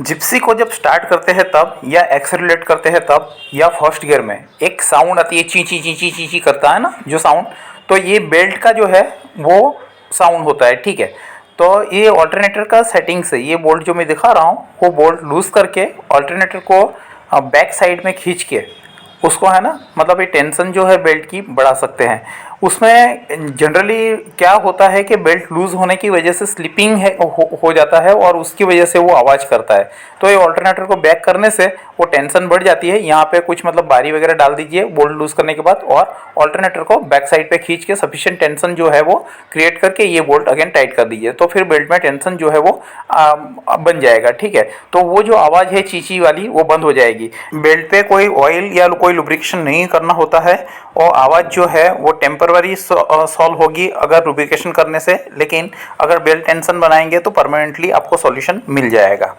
Gypsy को जब start करते हैं तब, या एक्सेलरेट करते हैं तब, या फर्स्ट गियर में एक साउंड आती है, ची ची ची ची ची ची करता है ना जो साउंड, तो ये बेल्ट का जो है वो साउंड होता है। ठीक है, तो ये ऑल्टरनेटर का सेटिंग से ये बोल्ट जो मैं दिखा रहा हूँ वो बोल्ट लूज करके ऑल्टरनेटर को बैक साइड में खींच के उसको है ना, मतलब ये टेंशन जो है बेल्ट की बढ़ा सकते हैं। उसमें जनरली क्या होता है कि बेल्ट लूज़ होने की वजह से स्लिपिंग हो जाता है और उसकी वजह से वो आवाज़ करता है। तो ये ऑल्टरनेटर को बैक करने से वो टेंशन बढ़ जाती है। यहाँ पे कुछ मतलब बारी वगैरह डाल दीजिए बोल्ट लूज़ करने के बाद, और ऑल्टरनेटर को बैक साइड पे खींच के सफिशिएंट टेंशन जो है वो क्रिएट करके ये बोल्ट अगेन टाइट कर दीजिए, तो फिर बेल्ट में टेंशन जो है वो बन जाएगा। ठीक है, तो वो जो आवाज़ है चीची वाली वो बंद हो जाएगी। बेल्ट पे कोई ऑयल या कोई लुब्रिकेशन नहीं करना होता है, और आवाज़ जो है वो टेम्पररी सॉल्व होगी अगर लुब्रिकेशन करने से, लेकिन अगर बेल्ट टेंशन बनाएंगे तो परमानेंटली आपको सॉल्यूशन मिल जाएगा।